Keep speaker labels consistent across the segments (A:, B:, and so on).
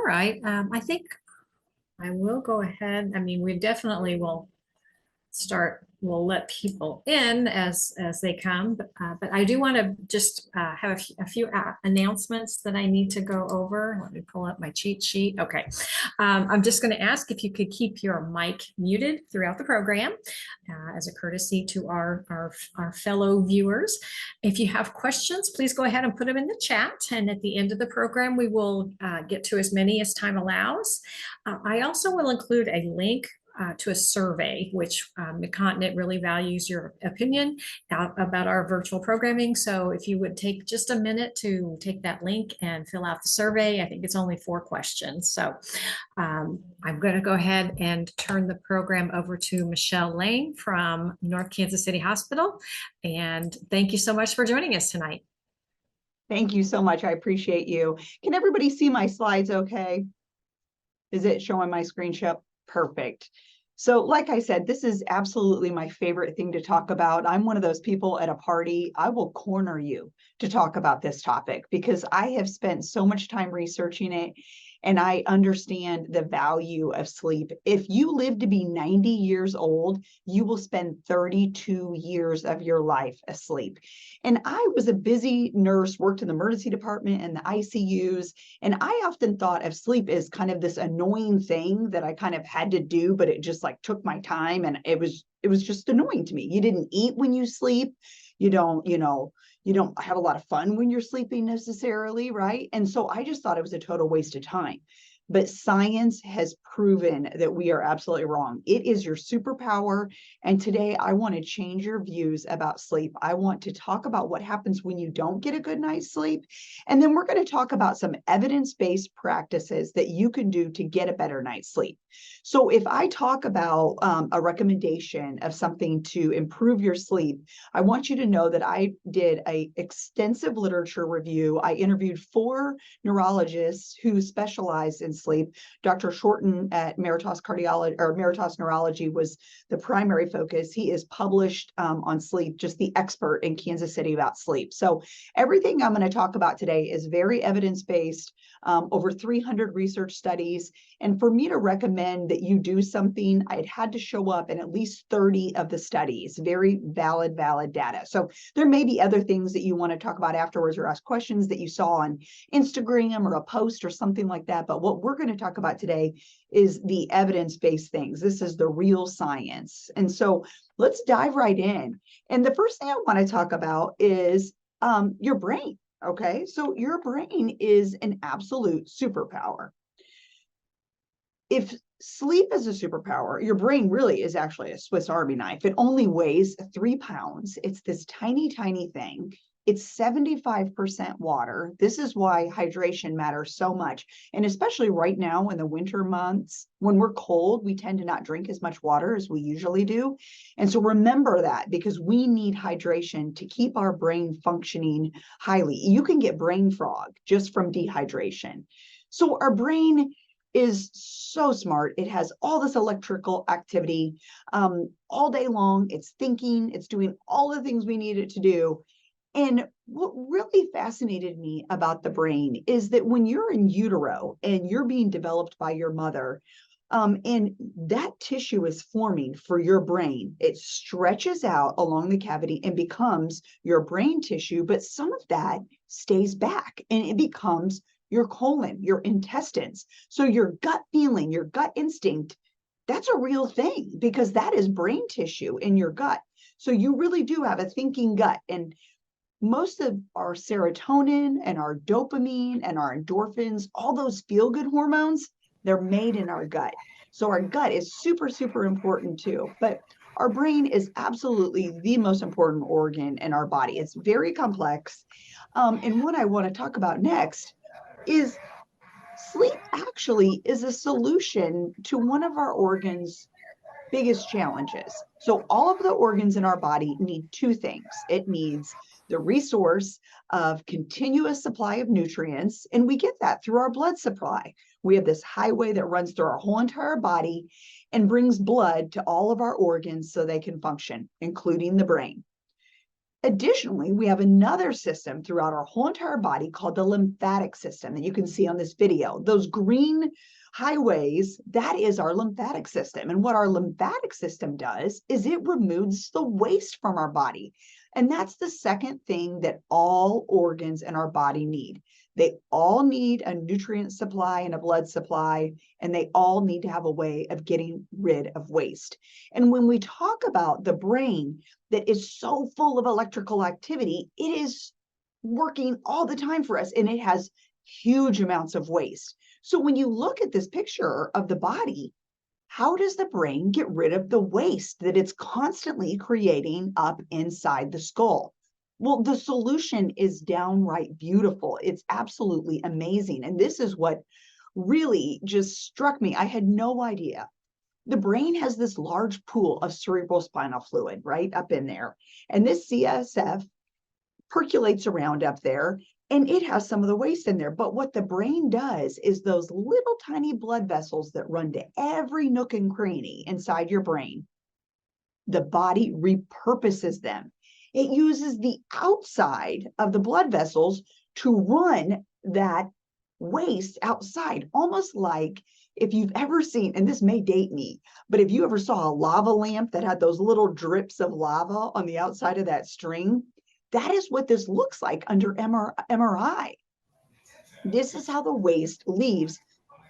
A: right. I think I will go ahead. I mean, we definitely will we'll let people in as they come, but I do want to just have a few announcements that I need to go over. Let me pull up my cheat sheet. Okay. I'm just going to ask if you could keep your mic muted throughout the program as a courtesy to our fellow viewers. If you have questions, please go ahead and put them in the chat, and at the end of the program we will get to as many as time allows. I also will include a link to a survey, which the continent really values your opinion about our virtual programming. So if you would take just a minute to take that link and fill out the survey, I think it's only 4 questions. So I'm going to go ahead and turn the program over to Michelle Lane from North Kansas City Hospital. And thank you so much for joining us tonight.
B: Thank you so much. I appreciate you. Can everybody see my slides okay? Is it showing my screen share? Perfect. So like I said, this is absolutely my favorite thing to talk about. I'm one of those people at a party, I will corner you to talk about this topic because I have spent so much time researching it and I understand the value of sleep. If you live to be 90 years old, you will spend 32 years of your life asleep. And I was a busy nurse, worked in the emergency department and the ICUs. And I often thought of sleep as kind of this annoying thing that I kind of had to do, but it just like took my time and it was just annoying to me. You didn't eat when you sleep. You don't have a lot of fun when you're sleeping necessarily, right? And so I just thought it was a total waste of time. But science has proven that we are absolutely wrong. It is your superpower. And today I want to change your views about sleep. I want to talk about what happens when you don't get a good night's sleep. And then we're going to talk about some evidence-based practices that you can do to get a better night's sleep. So if I talk about a recommendation of something to improve your sleep, I want you to know that I did an extensive literature review. I interviewed 4 neurologists who specialize in sleep. Dr. Shorten at Meritus Cardiology or Meritus Neurology was the primary focus. He is published on sleep, just the expert in Kansas City about sleep. So everything I'm going to talk about today is very evidence-based, over 300 research studies. And for me to recommend that you do something, I'd had to show up in at least 30 of the studies, very valid data. So there may be other things that you want to talk about afterwards or ask questions that you saw on Instagram or a post or something like that. But what we're going to talk about today is the evidence-based things. This is the real science. And so let's dive right in. And the first thing I want to talk about is your brain. Okay, so your brain is an absolute superpower. If sleep is a superpower, your brain really is actually a Swiss Army knife. It only weighs 3 pounds. It's this tiny thing. It's 75% water. This is why hydration matters so much. And especially right now in the winter months, when we're cold, we tend to not drink as much water as we usually do. And so remember that because we need hydration to keep our brain functioning highly. You can get brain fog just from dehydration. So our brain is so smart. It has all this electrical activity all day long. It's thinking, it's doing all the things we need it to do. And what really fascinated me about the brain is that when you're in utero and you're being developed by your mother, and that tissue is forming for your brain, it stretches out along the cavity and becomes your brain tissue, but some of that stays back and it becomes your colon, your intestines. So your gut feeling, your gut instinct, that's a real thing because that is brain tissue in your gut. So you really do have a thinking gut. And most of our serotonin and our dopamine and our endorphins, all those feel-good hormones, they're made in our gut. So our gut is super important too. But our brain is absolutely the most important organ in our body. It's very complex. And what I want to talk about next is sleep actually is a solution to one of our organs' biggest challenges. So all of the organs in our body need 2 things. It needs the resource of continuous supply of nutrients, and we get that through our blood supply. We have this highway that runs through our whole entire body and brings blood to all of our organs so they can function, including the brain. Additionally, we have another system throughout our whole entire body called the lymphatic system that you can see on this video. Those green highways, that is our lymphatic system. And what our lymphatic system does is it removes the waste from our body. And that's the second thing that all organs in our body need. They all need a nutrient supply and a blood supply, and they all need to have a way of getting rid of waste. And when we talk about the brain that is so full of electrical activity, it is working all the time for us, and it has huge amounts of waste. So when you look at this picture of the body, how does the brain get rid of the waste that it's constantly creating up inside the skull? Well, the solution is downright beautiful. It's absolutely amazing. And this is what really just struck me. I had no idea. The brain has this large pool of cerebrospinal fluid right up in there. And this CSF percolates around up there, and it has some of the waste in there. But what the brain does is those little tiny blood vessels that run to every nook and cranny inside your brain, the body repurposes them. It uses the outside of the blood vessels to run that waste outside, almost like if you've ever seen, and this may date me, but if you ever saw a lava lamp that had those little drips of lava on the outside of that string, that is what this looks like under MRI. This is how the waste leaves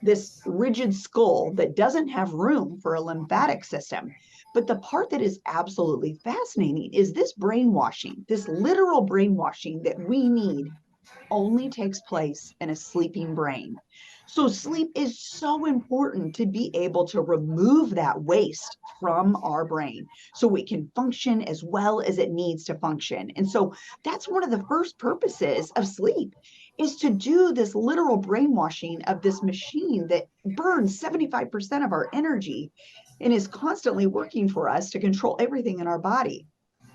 B: this rigid skull that doesn't have room for a lymphatic system. But the part that is absolutely fascinating is this brainwashing, this literal brainwashing that we need only takes place in a sleeping brain. So sleep is so important to be able to remove that waste from our brain so it can function as well as it needs to function. And so that's one of the first purposes of sleep, is to do this literal brainwashing of this machine that burns 75% of our energy and is constantly working for us to control everything in our body.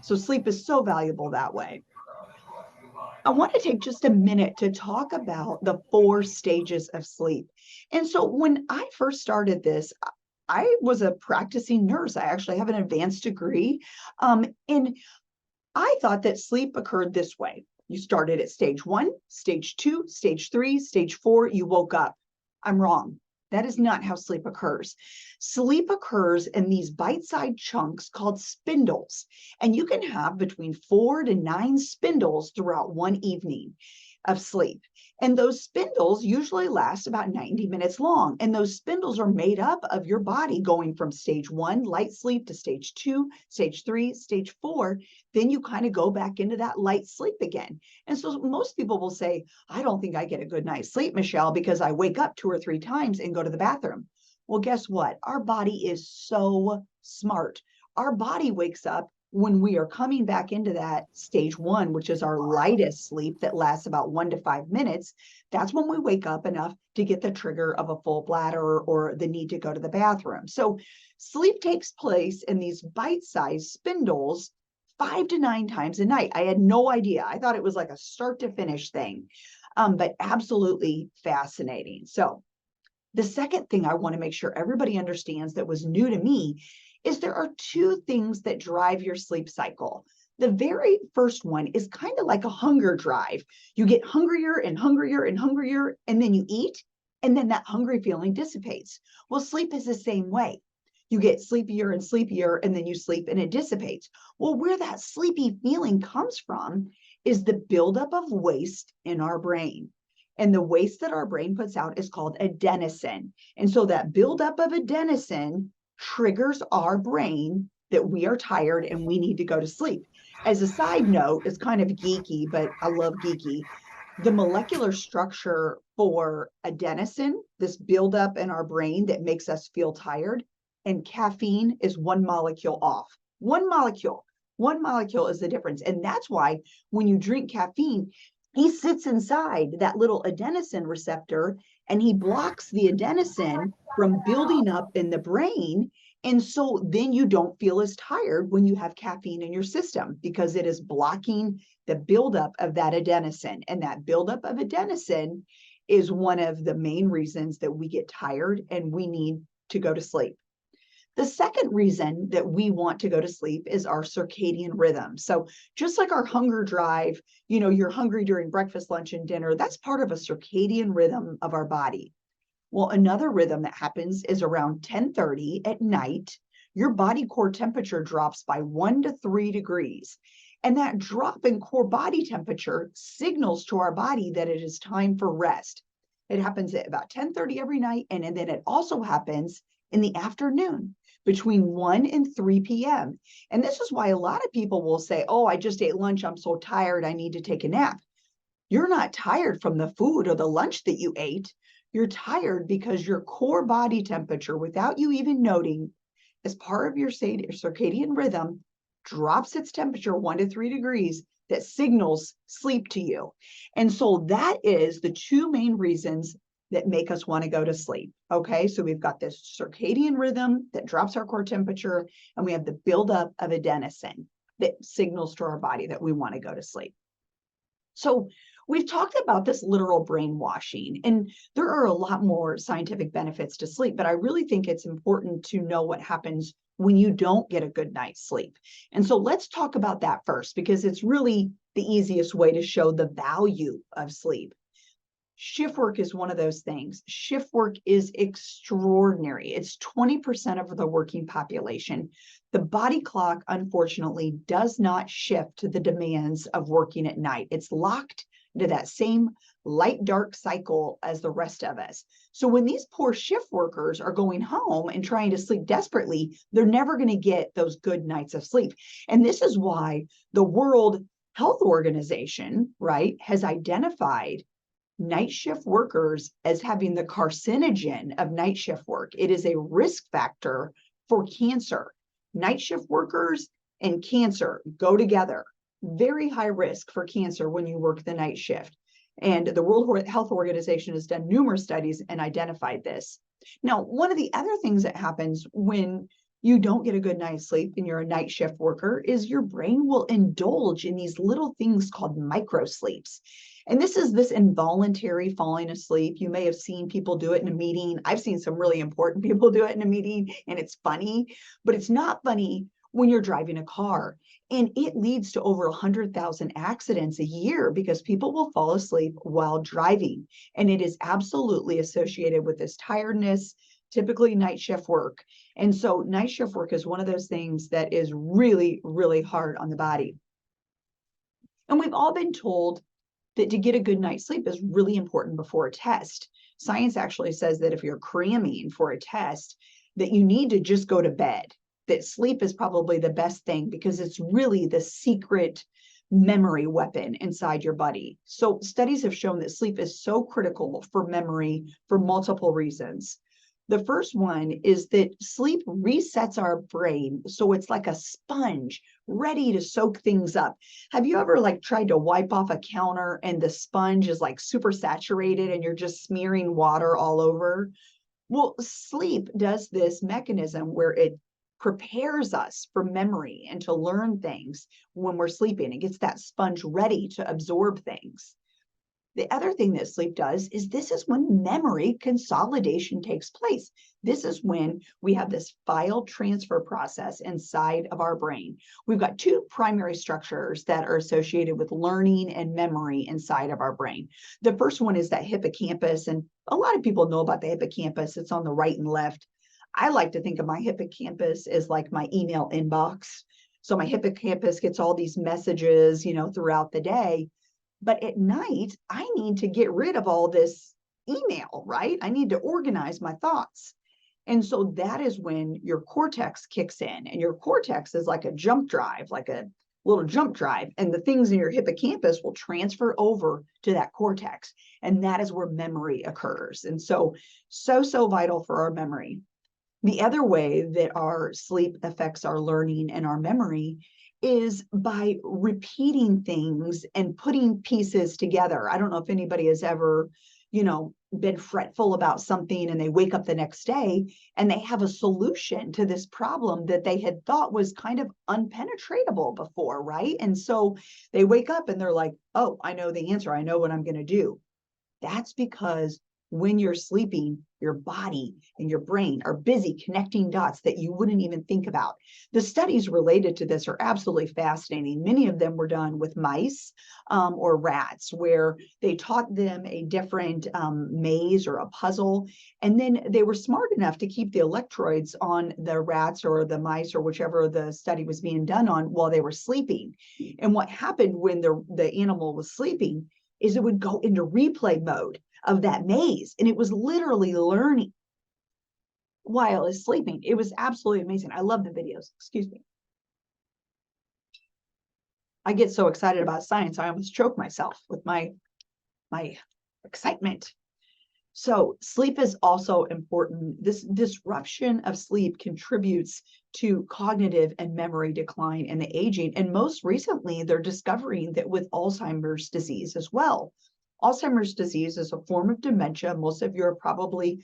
B: So sleep is so valuable that way. I want to take just a minute to talk about the 4 stages of sleep. And so when I first started this, I was a practicing nurse. I actually have an advanced degree. And I thought that sleep occurred this way. You started at stage 1, stage 2, stage 3, stage 4, you woke up. I'm wrong. That is not how sleep occurs. Sleep occurs in these bite-sized chunks called spindles, and you can have between 4 to 9 spindles throughout one evening of sleep. And those spindles usually last about 90 minutes long. And those spindles are made up of your body going from stage 1, light sleep, to stage 2, stage 3, stage 4. Then you kind of go back into that light sleep again. And so most people will say, I don't think I get a good night's sleep, Michelle, because I wake up 2 or 3 times and go to the bathroom. Well, guess what? Our body is so smart. Our body wakes up when we are coming back into that stage 1, which is our lightest sleep that lasts about 1 to 5 minutes. That's when we wake up enough to get the trigger of a full bladder or the need to go to the bathroom. So sleep takes place in these bite-sized spindles 5 to 9 times a night. I had no idea. I thought it was like a start to finish thing, but absolutely fascinating. So the second thing I want to make sure everybody understands that was new to me is there are 2 things that drive your sleep cycle. The very first one is kind of like a hunger drive. You get hungrier and hungrier and hungrier, and then you eat, and then that hungry feeling dissipates. Well, sleep is the same way. You get sleepier and sleepier, and then you sleep and it dissipates. Well, where that sleepy feeling comes from is the buildup of waste in our brain. And the waste that our brain puts out is called adenosine. And so that buildup of adenosine triggers our brain that we are tired and we need to go to sleep. As a side note, it's kind of geeky, but I love geeky. The molecular structure for adenosine, this buildup in our brain that makes us feel tired, and caffeine is 1 molecule off. 1 molecule. 1 molecule is the difference. And that's why when you drink caffeine, he sits inside that little adenosine receptor and he blocks the adenosine from building up in the brain. And so then you don't feel as tired when you have caffeine in your system because it is blocking the buildup of that adenosine. And that buildup of adenosine is one of the main reasons that we get tired and we need to go to sleep. The second reason that we want to go to sleep is our circadian rhythm. So just like our hunger drive, you're hungry during breakfast, lunch, and dinner, that's part of a circadian rhythm of our body. Well, another rhythm that happens is around 10:30 at night, your body core temperature drops by 1 to 3 degrees. And that drop in core body temperature signals to our body that it is time for rest. It happens at about 10:30 every night, and then it also happens in the afternoon between 1 and 3 p.m. And this is why a lot of people will say, oh, I just ate lunch. I'm so tired. I need to take a nap. You're not tired from the food or the lunch that you ate. You're tired because your core body temperature, without you even noting, as part of your circadian rhythm, drops its temperature 1 to 3 degrees that signals sleep to you. And so that is the two main reasons that make us want to go to sleep. Okay, so we've got this circadian rhythm that drops our core temperature, and we have the buildup of adenosine that signals to our body that we want to go to sleep. So we've talked about this literal brainwashing, and there are a lot more scientific benefits to sleep, but I really think it's important to know what happens when you don't get a good night's sleep. And so let's talk about that first, because it's really the easiest way to show the value of sleep. Shift work is one of those things. Shift work is extraordinary. It's 20% of the working population. The body clock, unfortunately, does not shift to the demands of working at night. It's locked into that same light-dark cycle as the rest of us. So when these poor shift workers are going home and trying to sleep desperately, they're never going to get those good nights of sleep. And this is why the World Health Organization, right, has identified night shift workers as having the carcinogen of night shift work. It is a risk factor for cancer. Night shift workers and cancer go together. Very high risk for cancer when you work the night shift. And the World Health Organization has done numerous studies and identified this. Now, one of the other things that happens when you don't get a good night's sleep and you're a night shift worker is your brain will indulge in these little things called micro sleeps. And this is this involuntary falling asleep. You may have seen people do it in a meeting. I've seen some really important people do it in a meeting, and it's funny, but it's not funny when you're driving a car. And it leads to over 100,000 accidents a year because people will fall asleep while driving. And it is absolutely associated with this tiredness, typically night shift work. And so night shift work is one of those things that is really, really hard on the body. And we've all been told that to get a good night's sleep is really important before a test. Science actually says that if you're cramming for a test, that you need to just go to bed, that sleep is probably the best thing because it's really the secret memory weapon inside your body. So studies have shown that sleep is so critical for memory for multiple reasons. The first one is that sleep resets our brain. So it's like a sponge ready to soak things up. Have you ever tried to wipe off a counter and the sponge is super saturated and you're just smearing water all over? Well, sleep does this mechanism where it prepares us for memory and to learn things when we're sleeping. It gets that sponge ready to absorb things. The other thing that sleep does is this is when memory consolidation takes place. This is when we have this file transfer process inside of our brain. We've got two primary structures that are associated with learning and memory inside of our brain. The first one is that hippocampus, and a lot of people know about the hippocampus. It's on the right and left. I like to think of my hippocampus as like my email inbox. So my hippocampus gets all these messages, throughout the day. But at night, I need to get rid of all this email, right? I need to organize my thoughts. And so that is when your cortex kicks in. And your cortex is like a jump drive, like a little jump drive. And the things in your hippocampus will transfer over to that cortex. And that is where memory occurs. And so vital for our memory. The other way that our sleep affects our learning and our memory is by repeating things and putting pieces together. I don't know if anybody has ever, been fretful about something and they wake up the next day and they have a solution to this problem that they had thought was kind of unpenetratable before, right? And so they wake up and they're like, oh, I know the answer. I know what I'm going to do. That's because when you're sleeping, your body and your brain are busy connecting dots that you wouldn't even think about. The studies related to this are absolutely fascinating. Many of them were done with mice or rats, where they taught them a different maze or a puzzle, and then they were smart enough to keep the electrodes on the rats or the mice or whichever the study was being done on while they were sleeping. And what happened when the animal was sleeping is it would go into replay mode of that maze, and it was literally learning while it's sleeping. It was absolutely amazing. I love the videos. Excuse me. I get so excited about science, I almost choke myself with my excitement. So sleep is also important. This disruption of sleep contributes to cognitive and memory decline and the aging. And most recently, they're discovering that with Alzheimer's disease as well. Alzheimer's disease is a form of dementia. Most of you are probably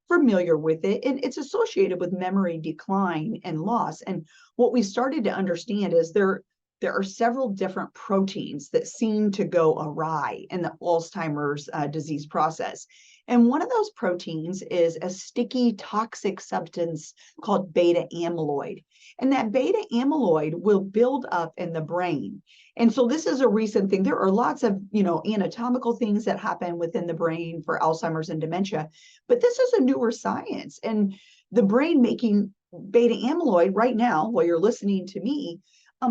B: familiar with it, and it's associated with memory decline and loss. And what we started to understand is there are several different proteins that seem to go awry in the Alzheimer's disease process. And one of those proteins is a sticky toxic substance called beta amyloid. And that beta amyloid will build up in the brain. And so this is a recent thing. There are lots of, anatomical things that happen within the brain for Alzheimer's and dementia, but this is a newer science. And the brain making beta amyloid right now, while you're listening to me,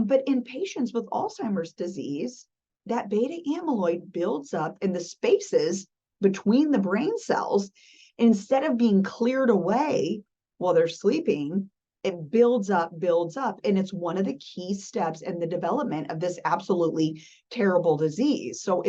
B: but in patients with Alzheimer's disease, that beta amyloid builds up in the spaces between the brain cells. Instead of being cleared away while they're sleeping, it builds up, and it's one of the key steps in the development of this absolutely terrible disease. So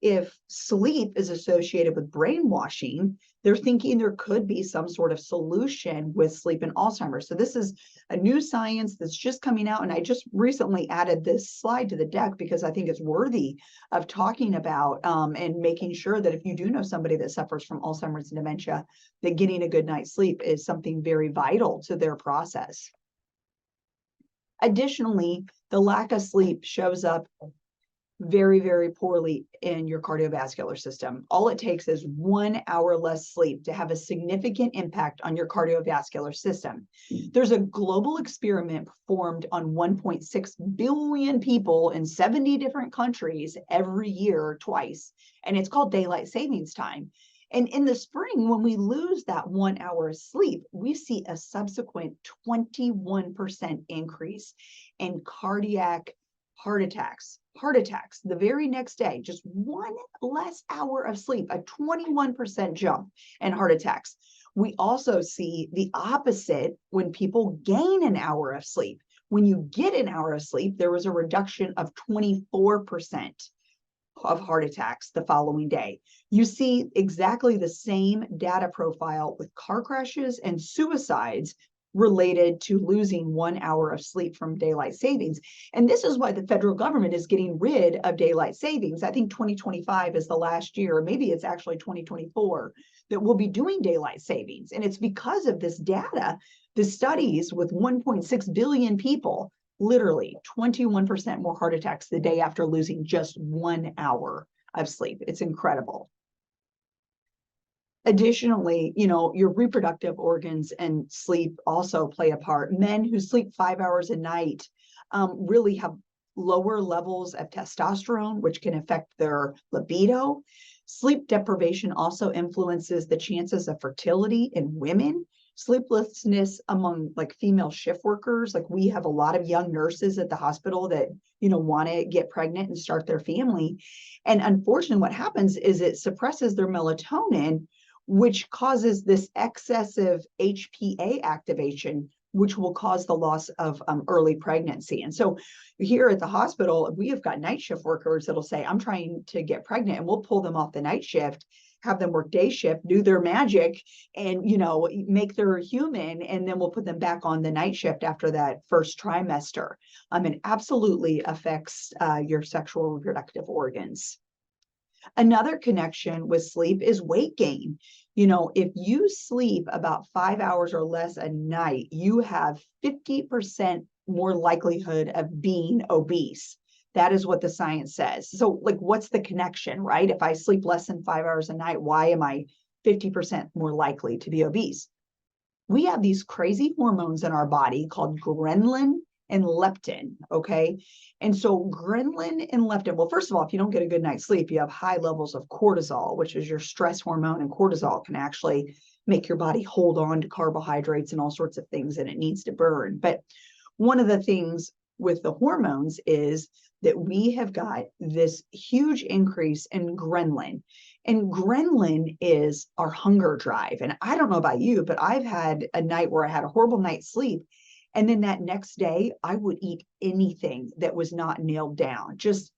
B: if sleep is associated with brainwashing, they're thinking there could be some sort of solution with sleep and Alzheimer's. So this is a new science that's just coming out. And I just recently added this slide to the deck because I think it's worthy of talking about and making sure that if you do know somebody that suffers from Alzheimer's and dementia, that getting a good night's sleep is something very vital to their process. Additionally, the lack of sleep shows up very, very poorly in your cardiovascular system. All it takes is 1 hour less sleep to have a significant impact on your cardiovascular system. There's a global experiment performed on 1.6 billion people in 70 different countries every year, twice, and it's called daylight savings time. And in the spring, when we lose that 1 hour of sleep, we see a subsequent 21% increase in cardiac heart attacks the very next day. Just 1 less hour of sleep, a 21% jump in heart attacks. We also see the opposite when people gain an hour of sleep. When you get an hour of sleep, there was a reduction of 24% of heart attacks the following day. You see exactly the same data profile with car crashes and suicides related to losing 1 hour of sleep from daylight savings. And this is why the federal government is getting rid of daylight savings. I think 2025 is the last year, or maybe it's actually 2024, that we'll be doing daylight savings. And it's because of this data, the studies with 1.6 billion people, literally 21% more heart attacks the day after losing just 1 hour of sleep. It's incredible. Additionally, your reproductive organs and sleep also play a part. Men who sleep 5 hours a night really have lower levels of testosterone, which can affect their libido. Sleep deprivation also influences the chances of fertility in women. Sleeplessness among female shift workers, we have a lot of young nurses at the hospital that want to get pregnant and start their family. And unfortunately, what happens is it suppresses their melatonin, which causes this excessive HPA activation, which will cause the loss of early pregnancy. And so here at the hospital, we have got night shift workers that'll say, I'm trying to get pregnant, and we'll pull them off the night shift, have them work day shift, do their magic, and make their human, and then we'll put them back on the night shift after that first trimester. It absolutely affects your sexual reproductive organs. Another connection with sleep is weight gain. If you sleep about 5 hours or less a night, you have 50% more likelihood of being obese. That is what the science says. So what's the connection, right? If I sleep less than 5 hours a night, why am I 50% more likely to be obese. We have these crazy hormones in our body called ghrelin and leptin, okay? And so ghrelin and leptin, well, first of all, if you don't get a good night's sleep, you have high levels of cortisol, which is your stress hormone, and cortisol can actually make your body hold on to carbohydrates and all sorts of things that it needs to burn. But one of the things with the hormones is that we have got this huge increase in ghrelin. And ghrelin is our hunger drive. And I don't know about you, but I've had a night where I had a horrible night's sleep. And then that next day, I would eat anything that was not nailed down, just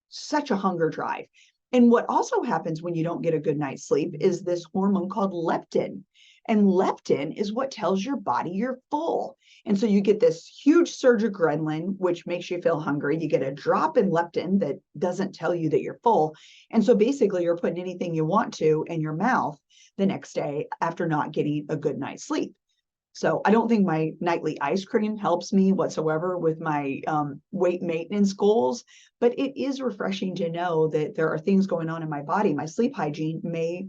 B: such a hunger drive. And what also happens when you don't get a good night's sleep is this hormone called leptin. And leptin is what tells your body you're full. And so you get this huge surge of ghrelin, which makes you feel hungry. You get a drop in leptin that doesn't tell you that you're full. And so basically you're putting anything you want to in your mouth the next day after not getting a good night's sleep. So I don't think my nightly ice cream helps me whatsoever with my weight maintenance goals, but it is refreshing to know that there are things going on in my body. My sleep hygiene may,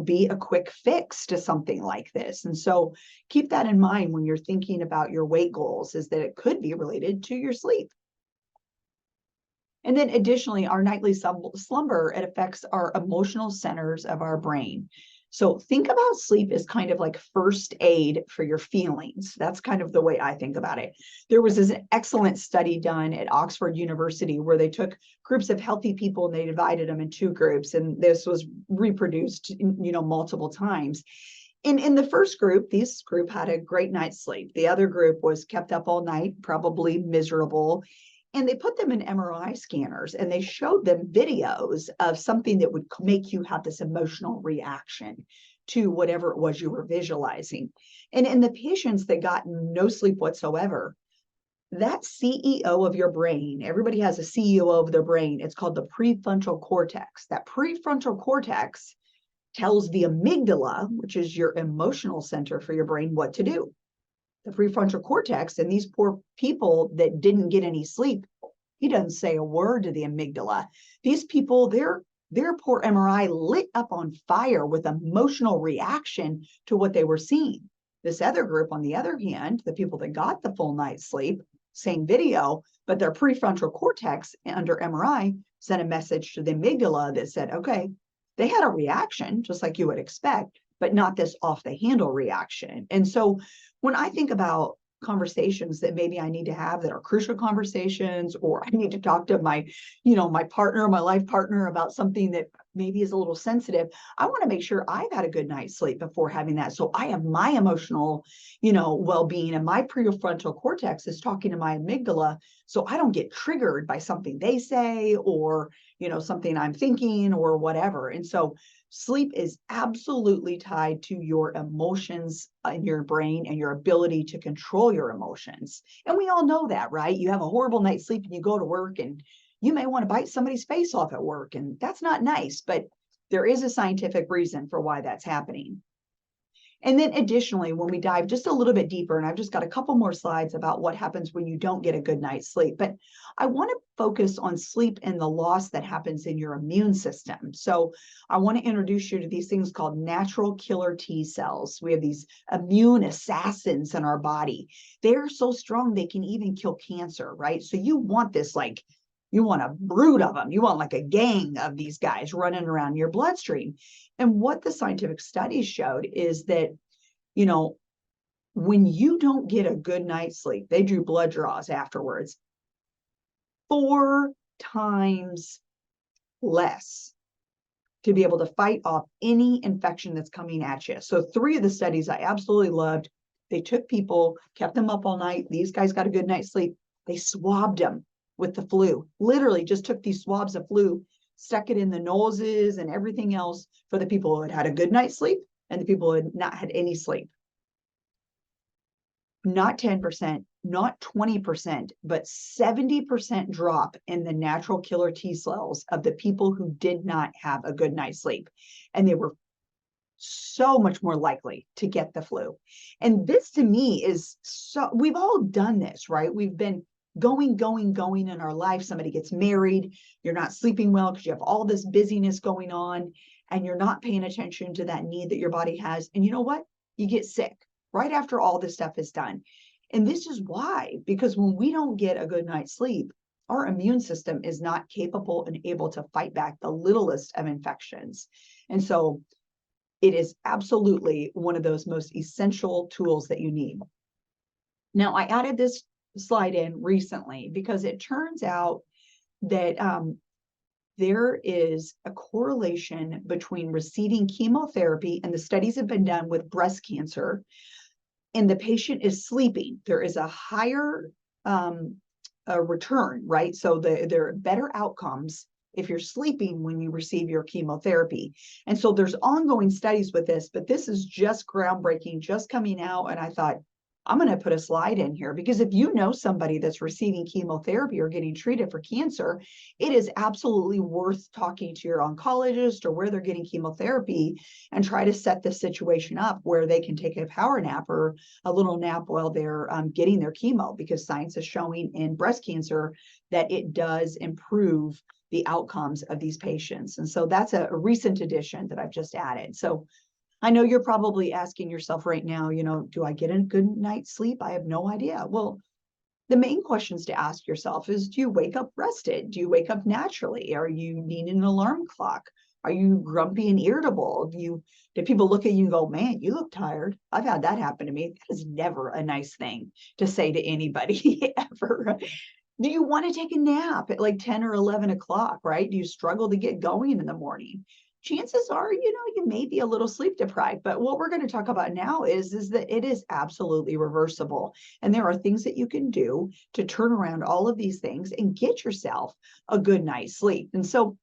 B: be a quick fix to something like this. And so keep that in mind when you're thinking about your weight goals, is that it could be related to your sleep. And then additionally, our nightly slumber, it affects our emotional centers of our brain. So think about sleep as kind of like first aid for your feelings. That's kind of the way I think about it. There was this excellent study done at Oxford University where they took groups of healthy people and they divided them in two groups. And this was reproduced, multiple times. In the first group, this group had a great night's sleep. The other group was kept up all night, probably miserable. And they put them in MRI scanners and they showed them videos of something that would make you have this emotional reaction to whatever it was you were visualizing. And in the patients that got no sleep whatsoever, that CEO of your brain, everybody has a CEO of their brain. It's called the prefrontal cortex. That prefrontal cortex tells the amygdala, which is your emotional center for your brain, what to do. The prefrontal cortex, and these poor people that didn't get any sleep, he doesn't say a word to the amygdala. These people, their poor MRI lit up on fire with emotional reaction to what they were seeing. This other group, on the other hand, the people that got the full night's sleep, same video, but their prefrontal cortex under MRI sent a message to the amygdala that said, okay, they had a reaction just like you would expect, but not this off the handle reaction. And so when I think about conversations that maybe I need to have that are crucial conversations, or I need to talk to my, my partner, my life partner about something that maybe is a little sensitive, I want to make sure I've had a good night's sleep before having that. So I have my emotional, well-being, and my prefrontal cortex is talking to my amygdala. So I don't get triggered by something they say or, something I'm thinking or whatever. And so sleep is absolutely tied to your emotions in your brain and your ability to control your emotions. And we all know that, right? You have a horrible night's sleep and you go to work and you may want to bite somebody's face off at work. And that's not nice, but there is a scientific reason for why that's happening. And then additionally, when we dive just a little bit deeper, and I've just got a couple more slides about what happens when you don't get a good night's sleep, but I want to focus on sleep and the loss that happens in your immune system. So I want to introduce you to these things called natural killer T cells. We have these immune assassins in our body. They're so strong, they can even kill cancer, right? So you want this, you want a brood of them. You want like a gang of these guys running around your bloodstream. And what the scientific studies showed is that, when you don't get a good night's sleep, they drew blood draws afterwards, 4 times less to be able to fight off any infection that's coming at you. So 3 of the studies I absolutely loved. They took people, kept them up all night. These guys got a good night's sleep. They swabbed them with the flu, literally just took these swabs of flu, stuck it in the noses and everything else for the people who had had a good night's sleep and the people who had not had any sleep. Not 10%, not 20%, but 70% drop in the natural killer T cells of the people who did not have a good night's sleep. And they were so much more likely to get the flu. And this to me is so, we've all done this, right? We've been going in our life. Somebody gets married, you're not sleeping well because you have all this busyness going on. and you're not paying attention to that need that your body has. And you know what? You get sick right after all this stuff is done. And this is why, because when we don't get a good night's sleep, our immune system is not capable and able to fight back the littlest of infections. And so it is absolutely one of those most essential tools that you need. Now, I added this slide in recently because it turns out that there is a correlation between receiving chemotherapy, and the studies have been done with breast cancer, and the patient is sleeping. There is a higher return, right? So there are better outcomes if you're sleeping when you receive your chemotherapy. And so there's ongoing studies with this, but this is just groundbreaking, just coming out. And I thought, I'm going to put a slide in here because if you know somebody that's receiving chemotherapy or getting treated for cancer, it is absolutely worth talking to your oncologist or where they're getting chemotherapy and try to set the situation up where they can take a power nap or a little nap while they're getting their chemo, because science is showing in breast cancer that it does improve the outcomes of these patients. And so that's a recent addition that I've just added. So I know you're probably asking yourself right now, do I get a good night's sleep? I have no idea. Well, the main questions to ask yourself is, do you wake up rested? Do you wake up naturally? Are you needing an alarm clock? Are you grumpy and irritable? Do people look at you and go, man, you look tired? I've had that happen to me. That is never a nice thing to say to anybody ever. Do you want to take a nap at like 10 or 11 o'clock, right? Do you struggle to get going in the morning? Chances are, you may be a little sleep deprived, but what we're going to talk about now is that it is absolutely reversible. And there are things that you can do to turn around all of these things and get yourself a good night's sleep. And so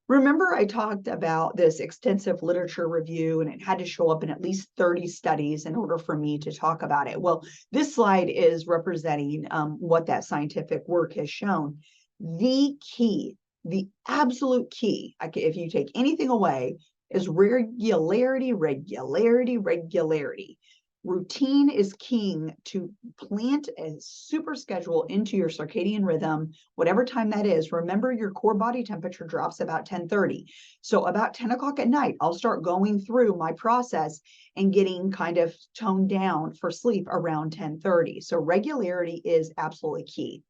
B: remember, I talked about this extensive literature review, and it had to show up in at least 30 studies in order for me to talk about it. Well, this slide is representing what that scientific work has shown. The key, the absolute key, if you take anything away, is regularity, regularity, regularity. Routine is king to plant a super schedule into your circadian rhythm, whatever time that is. Remember, your core body temperature drops about 10:30. So about 10 o'clock at night, I'll start going through my process and getting kind of toned down for sleep around 10:30. So regularity is absolutely key.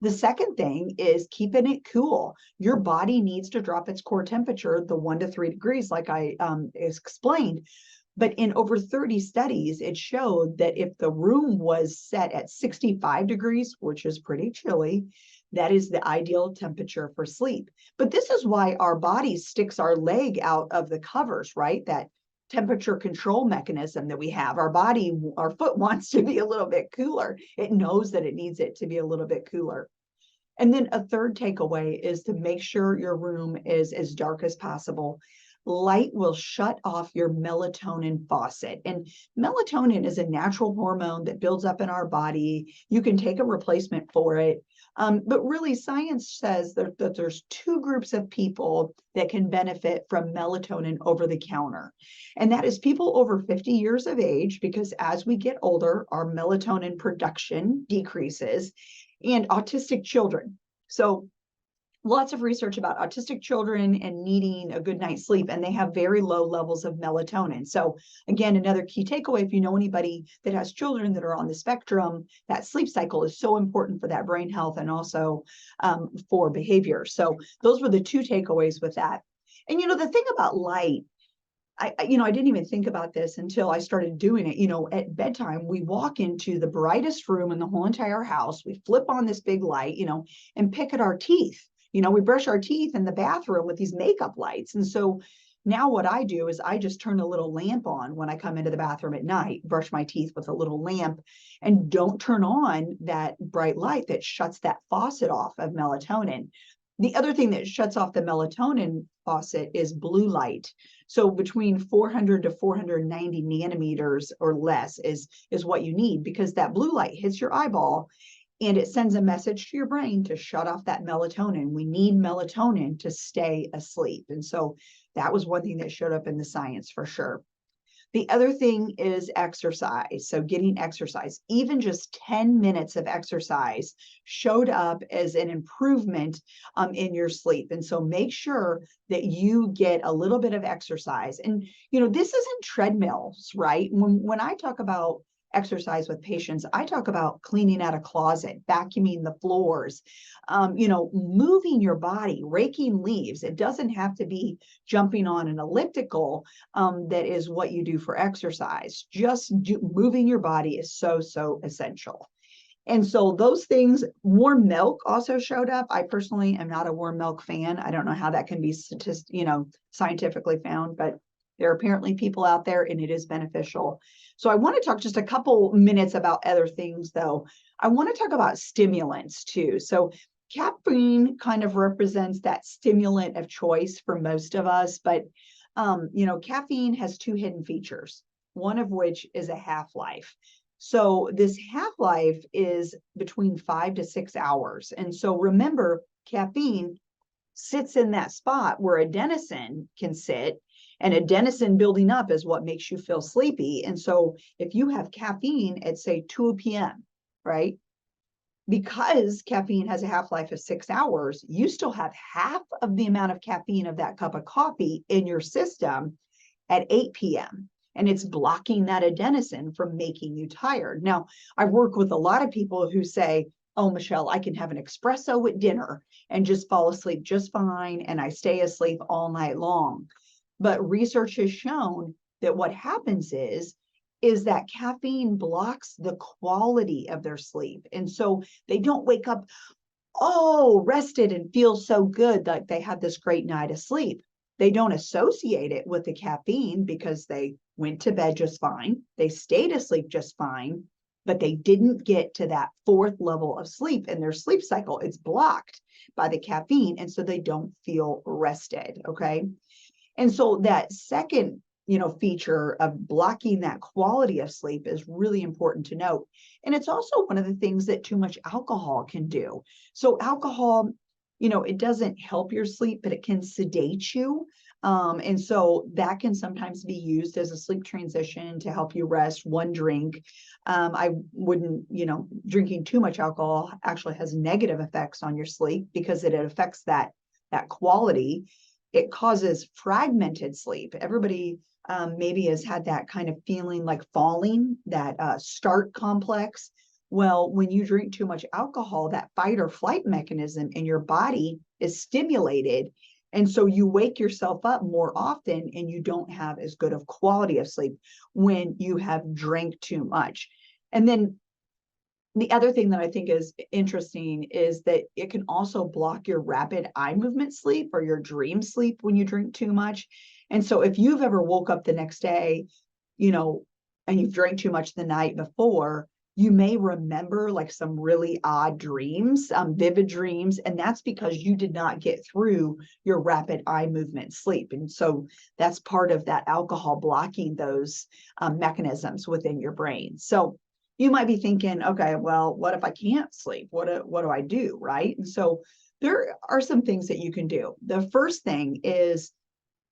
B: The second thing is keeping it cool. Your body needs to drop its core temperature, the 1 to 3 degrees, like I explained. But in over 30 studies, it showed that if the room was set at 65 degrees, which is pretty chilly, that is the ideal temperature for sleep. But this is why our body sticks our leg out of the covers, right? That temperature control mechanism that we have. Our foot wants to be a little bit cooler. It knows that it needs it to be a little bit cooler. And then a third takeaway is to make sure your room is as dark as possible. Light will shut off your melatonin faucet. And melatonin is a natural hormone that builds up in our body. You can take a replacement for it. But really, science says that there's two groups of people that can benefit from melatonin over the counter. And that is people over 50 years of age, because as we get older, our melatonin production decreases, and autistic children. So lots of research about autistic children and needing a good night's sleep, and they have very low levels of melatonin. So again, another key takeaway, if you know anybody that has children that are on the spectrum, that sleep cycle is so important for that brain health and also for behavior. So those were the two takeaways with that. And the thing about light, I didn't even think about this until I started doing it. At bedtime, we walk into the brightest room in the whole entire house. We flip on this big light, and pick at our teeth. We brush our teeth in the bathroom with these makeup lights. And so now what I do is I just turn a little lamp on when I come into the bathroom at night, brush my teeth with a little lamp, and don't turn on that bright light that shuts that faucet off of melatonin. The other thing that shuts off the melatonin faucet is blue light. So between 400 to 490 nanometers or less is what you need, because that blue light hits your eyeball and it sends a message to your brain to shut off that melatonin. We need melatonin to stay asleep. And so that was one thing that showed up in the science for sure. The other thing is exercise. So getting exercise, even just 10 minutes of exercise showed up as an improvement in your sleep. And so make sure that you get a little bit of exercise. And, this isn't treadmills, right? When I talk about exercise with patients, I talk about cleaning out a closet, vacuuming the floors, moving your body, raking leaves. It doesn't have to be jumping on an elliptical. That is what you do for exercise. Just moving your body is so, so essential. And so those things, warm milk also showed up. I personally am not a warm milk fan. I don't know how that can be scientifically found, but there are apparently people out there and it is beneficial. So I want to talk just a couple minutes about other things though. I want to talk about stimulants too. So caffeine kind of represents that stimulant of choice for most of us, but caffeine has two hidden features, one of which is a half-life. So this half-life is between 5 to 6 hours. And so remember, caffeine sits in that spot where adenosine can sit, and adenosine building up is what makes you feel sleepy. And so if you have caffeine at say 2 p.m., right? Because caffeine has a half-life of 6 hours, you still have half of the amount of caffeine of that cup of coffee in your system at 8 p.m. And it's blocking that adenosine from making you tired. Now, I work with a lot of people who say, oh, Michelle, I can have an espresso at dinner and just fall asleep just fine. And I stay asleep all night long. But research has shown that what happens is that caffeine blocks the quality of their sleep. And so they don't wake up, rested and feel so good that they had this great night of sleep. They don't associate it with the caffeine because they went to bed just fine. They stayed asleep just fine, but they didn't get to that fourth level of sleep in their sleep cycle. It's blocked by the caffeine. And so they don't feel rested. Okay. And so that second feature of blocking that quality of sleep is really important to note. And it's also one of the things that too much alcohol can do. So alcohol, it doesn't help your sleep, but it can sedate you. And so that can sometimes be used as a sleep transition to help you rest. One drink, I wouldn't, drinking too much alcohol actually has negative effects on your sleep because it affects that quality. It causes fragmented sleep. Everybody maybe has had that kind of feeling like falling, that start complex. Well, when you drink too much alcohol, that fight or flight mechanism in your body is stimulated. And so you wake yourself up more often and you don't have as good of quality of sleep when you have drank too much. And then the other thing that I think is interesting is that it can also block your rapid eye movement sleep or your dream sleep when you drink too much. And so if you've ever woke up the next day, and you've drank too much the night before, you may remember like some really odd dreams, vivid dreams. And that's because you did not get through your rapid eye movement sleep. And so that's part of that alcohol blocking those mechanisms within your brain. So you might be thinking, okay, well, what if I can't sleep? What do I do, right? And so there are some things that you can do. The first thing is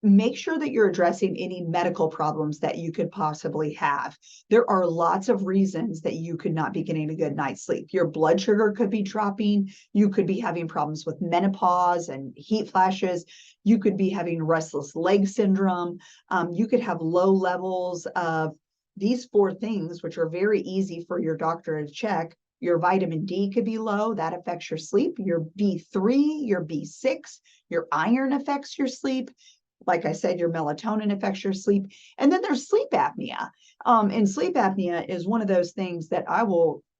B: make sure that you're addressing any medical problems that you could possibly have. There are lots of reasons that you could not be getting a good night's sleep. Your blood sugar could be dropping. You could be having problems with menopause and heat flashes. You could be having restless leg syndrome. You could have low levels of these 4 things, which are very easy for your doctor to check. Your vitamin D could be low. That affects your sleep. Your B3, your B6, your iron affects your sleep. Like I said, your melatonin affects your sleep. And then there's sleep apnea. And sleep apnea is one of those things that I'm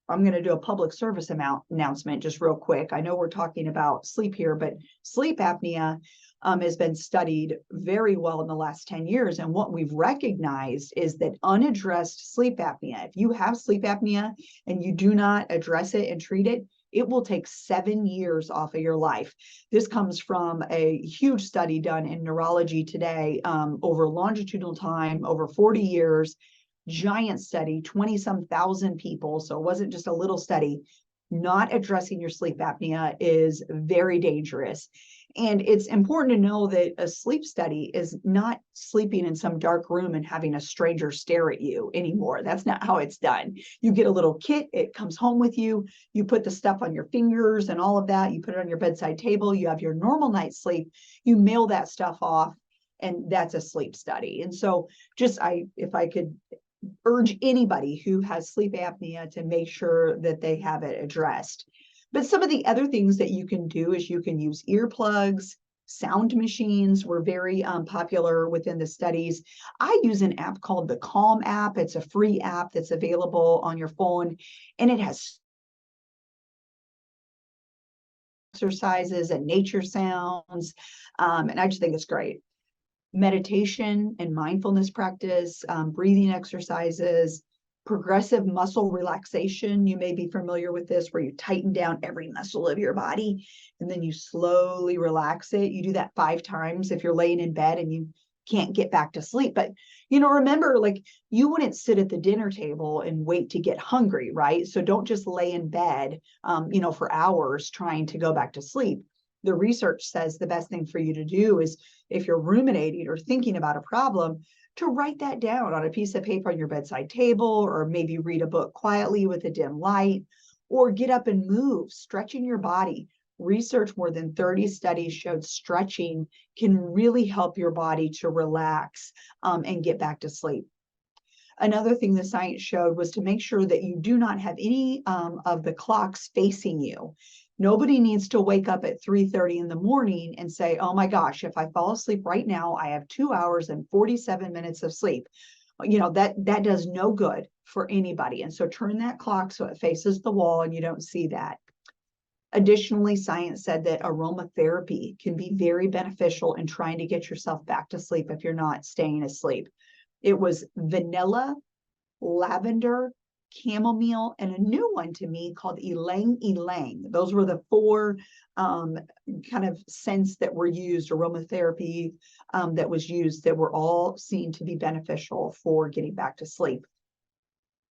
B: going to do a public service announcement just real quick. I know we're talking about sleep here, but sleep apnea has been studied very well in the last 10 years. And what we've recognized is that unaddressed sleep apnea, if you have sleep apnea and you do not address it and treat it, it will take 7 years off of your life. This comes from a huge study done in Neurology Today over longitudinal time, over 40 years, giant study, 20-some thousand people. So it wasn't just a little study. not addressing your sleep apnea is very dangerous. And it's important to know that a sleep study is not sleeping in some dark room and having a stranger stare at you anymore. That's not how it's done. You get a little kit, it comes home with you, you put the stuff on your fingers and all of that, you put it on your bedside table, you have your normal night's sleep, you mail that stuff off, and that's a sleep study. And so if I could urge anybody who has sleep apnea to make sure that they have it addressed. But some of the other things that you can do is you can use earplugs. Sound machines were very popular within the studies. I use an app called the Calm app. It's a free app that's available on your phone, and it has exercises and nature sounds, and I just think it's great. Meditation and mindfulness practice, breathing exercises, progressive muscle relaxation. You may be familiar with this, where you tighten down every muscle of your body and then you slowly relax it. You do that 5 times if you're laying in bed and you can't get back to sleep. But, remember, like, you wouldn't sit at the dinner table and wait to get hungry, right? So don't just lay in bed, for hours trying to go back to sleep. The research says the best thing for you to do is, if you're ruminating or thinking about a problem, to write that down on a piece of paper on your bedside table, or maybe read a book quietly with a dim light, or get up and move, stretching your body. Research, more than 30 studies showed stretching can really help your body to relax and get back to sleep. Another thing the science showed was to make sure that you do not have any of the clocks facing you. Nobody needs to wake up at 3:30 in the morning and say, oh my gosh, if I fall asleep right now, I have 2 hours and 47 minutes of sleep. That does no good for anybody. And so turn that clock so it faces the wall and you don't see that. Additionally, science said that aromatherapy can be very beneficial in trying to get yourself back to sleep if you're not staying asleep. It was vanilla, lavender, chamomile, and a new one to me called ylang ylang. Those were the 4 kind of scents that were used, aromatherapy that was used, that were all seen to be beneficial for getting back to sleep.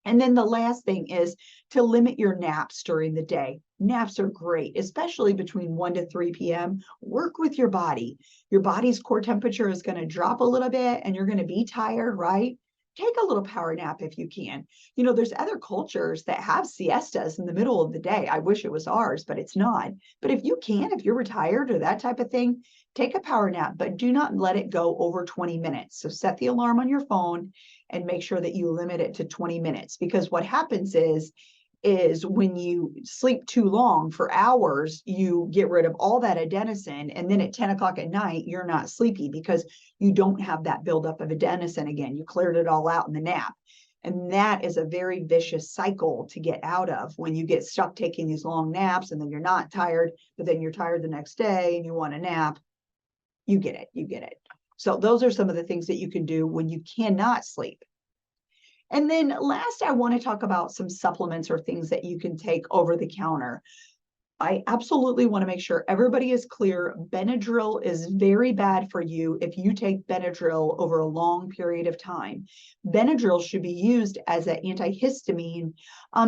B: And then the last thing is to limit your naps during the day. Naps are great, especially between 1 to 3 p.m. Work with your body. Your body's core temperature is going to drop a little bit and you're going to be tired, right? Take a little power nap if you can. There's other cultures that have siestas in the middle of the day. I wish it was ours, but it's not. But if you're retired or that type of thing, take a power nap, but do not let it go over 20 minutes. So set the alarm on your phone and make sure that you limit it to 20 minutes, because what happens is when you sleep too long for hours, you get rid of all that adenosine. And then at 10 o'clock at night, you're not sleepy because you don't have that buildup of adenosine again. You cleared it all out in the nap. And that is a very vicious cycle to get out of when you get stuck taking these long naps and then you're not tired, but then you're tired the next day and you want a nap. You get it. So those are some of the things that you can do when you cannot sleep. And then last, I want to talk about some supplements or things that you can take over the counter. I absolutely want to make sure everybody is clear. Benadryl is very bad for you if you take Benadryl over a long period of time. Benadryl should be used as an antihistamine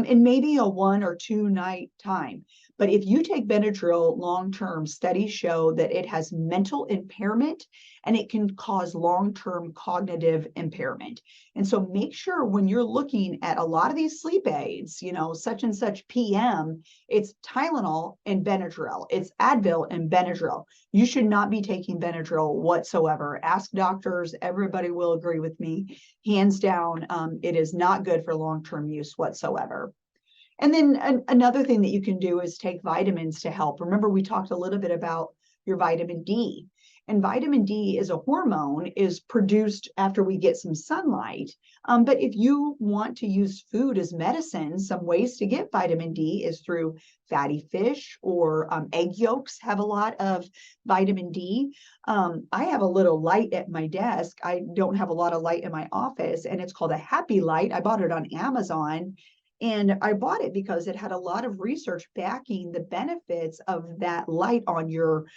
B: in maybe a 1 or 2 night time. But if you take Benadryl long-term, studies show that it has mental impairment and it can cause long-term cognitive impairment. And so make sure when you're looking at a lot of these sleep aids, such and such PM, it's Tylenol and Benadryl. It's Advil and Benadryl. You should not be taking Benadryl whatsoever. Ask doctors. Everybody will agree with me. Hands down, it is not good for long-term use whatsoever. And then another thing that you can do is take vitamins to help. Remember, we talked a little bit about your vitamin D. And vitamin D is a hormone, is produced after we get some sunlight. But if you want to use food as medicine, some ways to get vitamin D is through fatty fish, or egg yolks have a lot of vitamin D. I have a little light at my desk. I don't have a lot of light in my office, and it's called a Happy Light. I bought it on Amazon. And I bought it because it had a lot of research backing the benefits of that light on your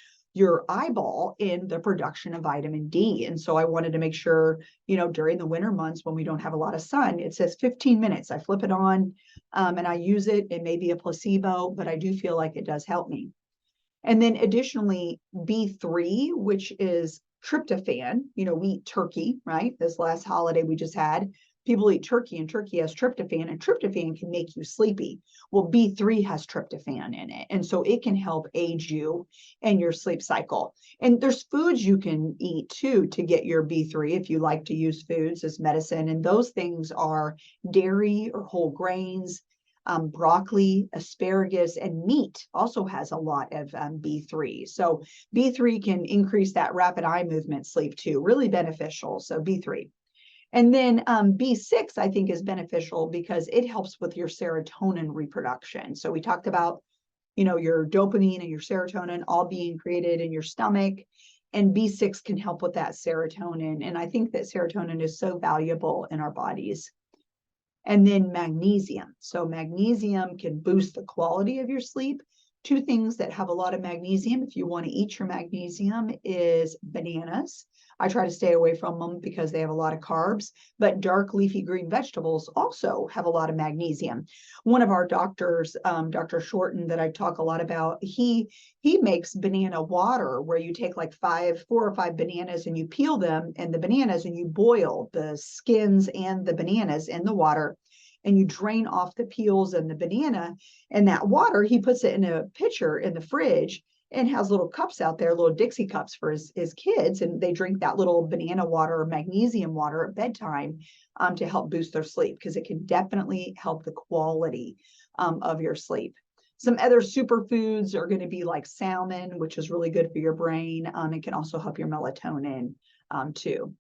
B: eyeball in the production of vitamin D. And so I wanted to make sure, during the winter months when we don't have a lot of sun, it says 15 minutes. I flip it on And I use it. It may be a placebo, but I do feel like it does help me. And then additionally, B3, which is tryptophan. You know, we eat turkey, right? This last holiday we just had, people eat turkey, and turkey has tryptophan, and tryptophan can make you sleepy. Well, B3 has tryptophan in it, and so it can help aid you in your sleep cycle. And there's foods you can eat too to get your B3 if you like to use foods as medicine, and those things are dairy or whole grains, broccoli, asparagus, and meat also has a lot of B3. So B3 can increase that rapid eye movement sleep too, really beneficial. So B3. And then B6, I think, is beneficial because it helps with your serotonin reproduction. So we talked about, you know, your dopamine and your serotonin all being created in your stomach. And B6 can help with that serotonin. And I think that serotonin is so valuable in our bodies. And then magnesium. So magnesium can boost the quality of your sleep. Two things that have a lot of magnesium, if you want to eat your magnesium, is bananas. I try to stay away from them because they have a lot of carbs, but dark leafy green vegetables also have a lot of magnesium. One of our doctors, Dr. Shorten, that I talk a lot about, he makes banana water where you take like 4 or 5 bananas and you peel them and the bananas and you boil the skins and the bananas in the water, and you drain off the peels and the banana, and that water, he puts it in a pitcher in the fridge and has little cups out there, little Dixie cups for his kids, and they drink that little banana water or magnesium water at bedtime to help boost their sleep, because it can definitely help the quality of your sleep. Some other superfoods are going to be like salmon, which is really good for your brain. It can also help your melatonin too.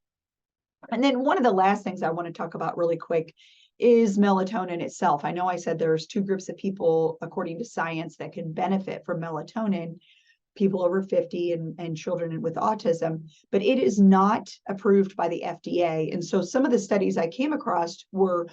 B: And then one of the last things I want to talk about really quick is melatonin itself. I know I said there's 2 groups of people, according to science, that can benefit from melatonin: people over 50 and children with autism, but it is not approved by the FDA. And so some of the studies I came across were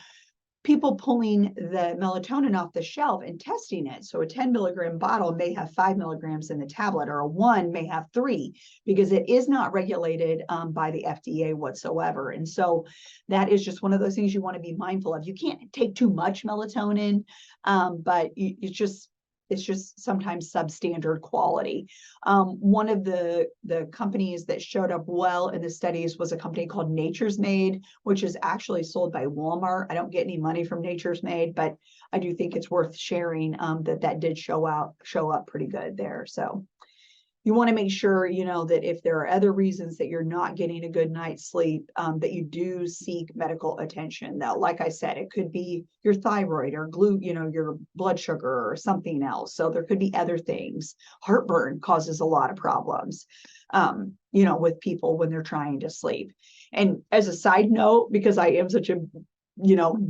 B: people pulling the melatonin off the shelf and testing it. So a 10 milligram bottle may have 5 milligrams in the tablet, or a 1 may have 3, because it is not regulated by the FDA whatsoever. And so that is just one of those things you want to be mindful of. You can't take too much melatonin, but it's just sometimes substandard quality. One of the companies that showed up well in the studies was a company called Nature's Made, which is actually sold by Walmart. I don't get any money from Nature's Made, but I do think it's worth sharing that did show up pretty good there. So you want to make sure, you know, that if there are other reasons that you're not getting a good night's sleep, that you do seek medical attention. Now, like I said, it could be your thyroid or your blood sugar or something else. So there could be other things. Heartburn causes a lot of problems, with people when they're trying to sleep. And as a side note, because I am such a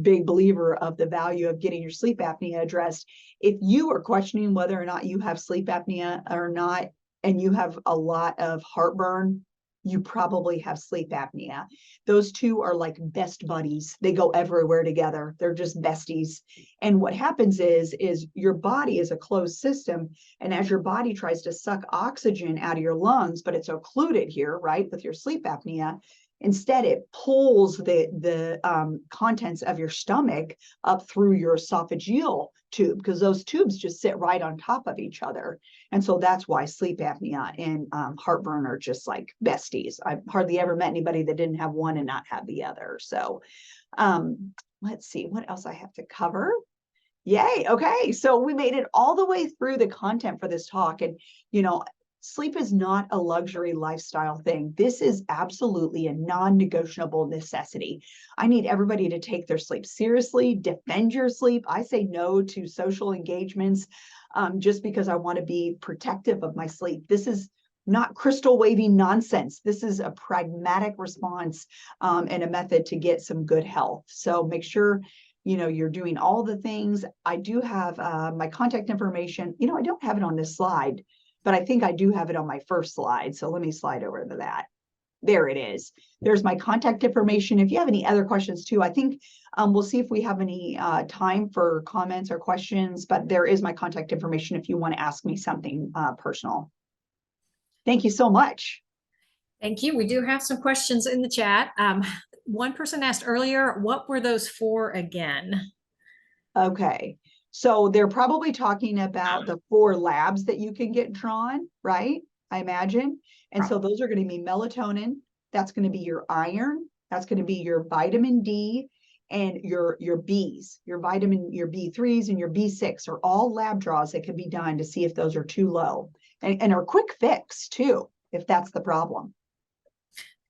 B: big believer of the value of getting your sleep apnea addressed, if you are questioning whether or not you have sleep apnea or not, and you have a lot of heartburn, you probably have sleep apnea. Those two are like best buddies. They go everywhere together. They're just besties. And what happens is your body is a closed system. And as your body tries to suck oxygen out of your lungs, but it's occluded here, right, with your sleep apnea, instead, it pulls the contents of your stomach up through your esophageal tube, because those tubes just sit right on top of each other. And so that's why sleep apnea and heartburn are just like besties. I've hardly ever met anybody that didn't have one and not have the other. So let's see what else I have to cover. Yay. Okay. So we made it all the way through the content for this talk. And, sleep is not a luxury lifestyle thing. This is absolutely a non-negotiable necessity. I need everybody to take their sleep seriously, defend your sleep. I say no to social engagements just because I want to be protective of my sleep. This is not crystal waving nonsense. This is a pragmatic response and a method to get some good health. So make sure you're doing all the things. I do have my contact information. I don't have it on this slide, but I think I do have it on my first slide. So let me slide over to that. There it is. There's my contact information. If you have any other questions too, I think we'll see if we have any time for comments or questions, but there is my contact information if you want to ask me something personal. Thank you so much.
A: Thank you. We do have some questions in the chat. One person asked earlier, what were those for again?
B: Okay. So they're probably talking about the 4 labs that you can get drawn, right? I imagine. And so those are going to be melatonin. That's going to be your iron. That's going to be your vitamin D and your Bs, your B3s and your B6 are all lab draws that can be done to see if those are too low and are quick fix too, if that's the problem.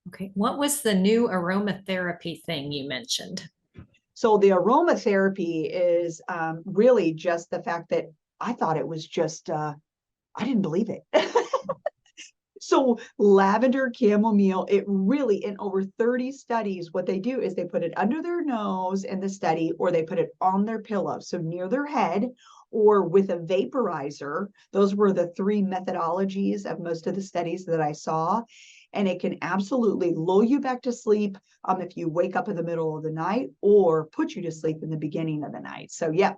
A: Okay. What was the new aromatherapy thing you mentioned?
B: So the aromatherapy is really just the fact that I thought it was just, I didn't believe it. So lavender, chamomile, it really, in over 30 studies, what they do is they put it under their nose in the study, or they put it on their pillow, so near their head, or with a vaporizer. Those were the 3 methodologies of most of the studies that I saw. And it can absolutely lull you back to sleep if you wake up in the middle of the night, or put you to sleep in the beginning of the night. So yeah,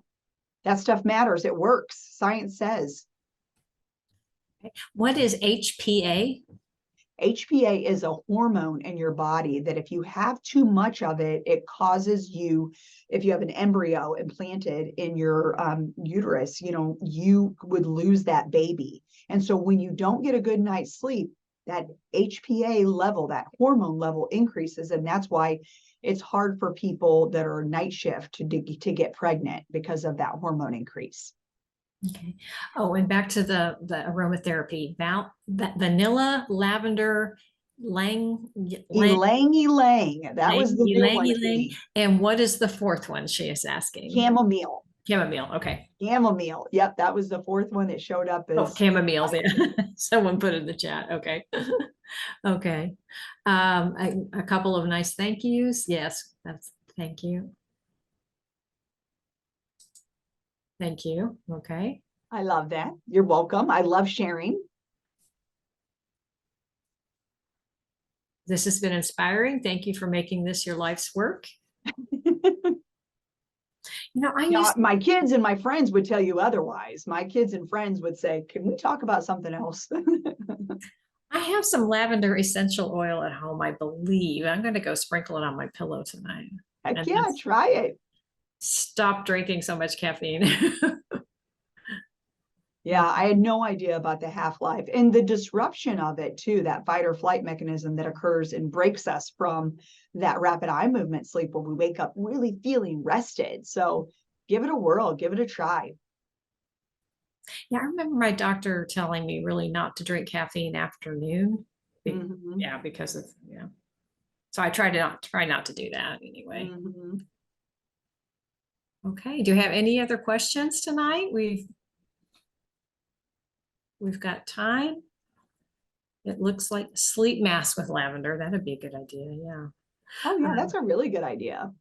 B: that stuff matters. It works. Science says.
A: What is HPA?
B: HPA is a hormone in your body that if you have too much of it, it causes you, if you have an embryo implanted in your uterus, you would lose that baby. And so when you don't get a good night's sleep, that HPA level, that hormone level increases. And that's why it's hard for people that are night shift to get pregnant, because of that hormone increase.
A: Okay. Oh, and back to the aromatherapy. Vanilla, lavender,
B: Ylang ylang. That was the new one to me.
A: And what is the 4th one she is asking?
B: Chamomile.
A: Chamomile. Okay.
B: Chamomile. Yep, that was the 4th one that showed up as.
A: Oh, chamomile. Someone put in the chat. Okay. Okay. A couple of nice thank yous. Yes, thank you. Thank you. Okay.
B: I love that. You're welcome. I love sharing.
A: This has been inspiring. Thank you for making this your life's work.
B: My kids and my friends would tell you otherwise. My kids and friends would say, can we talk about something else?
A: I have some lavender essential oil at home, I believe. I'm going to go sprinkle it on my pillow tonight.
B: Heck yeah, try it.
A: Stop drinking so much caffeine.
B: Yeah, I had no idea about the half-life and the disruption of it too, that fight or flight mechanism that occurs and breaks us from that rapid eye movement sleep when we wake up really feeling rested. So give it a whirl, give it a try.
A: Yeah, I remember my doctor telling me really not to drink caffeine after noon.
B: Mm-hmm.
A: Yeah, because of, So I try not to do that anyway.
B: Mm-hmm.
A: Okay, do you have any other questions tonight? We've got time. It looks like sleep mask with lavender. That'd be a good idea. Yeah.
B: Oh yeah, that's a really good idea.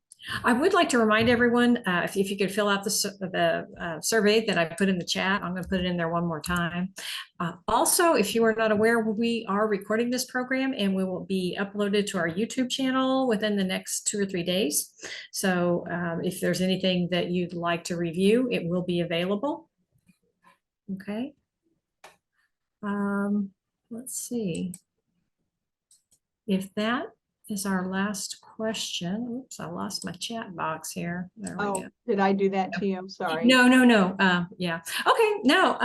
A: I would like to remind everyone, if you could fill out the survey that I put in the chat. I'm going to put it in there one more time. Also, if you are not aware, we are recording this program and we will be uploaded to our YouTube channel within the next 2 or 3 days. So if there's anything that you'd like to review, it will be available. Okay. Let's see. If that is our last question. Oops, I lost my chat box here. There we go.
B: Did I do that to you? I'm sorry.
A: No. Yeah. Okay. No,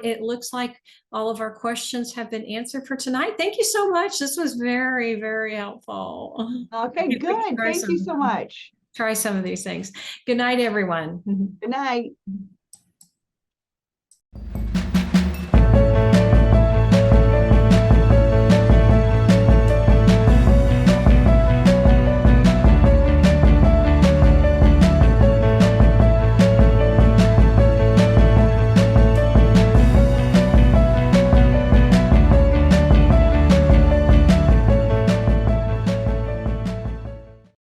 A: it looks like all of our questions have been answered for tonight. Thank you so much. This was very, very helpful.
B: Okay, good. Thank you so much.
A: Try some of these things. Good night, everyone.
B: Good night.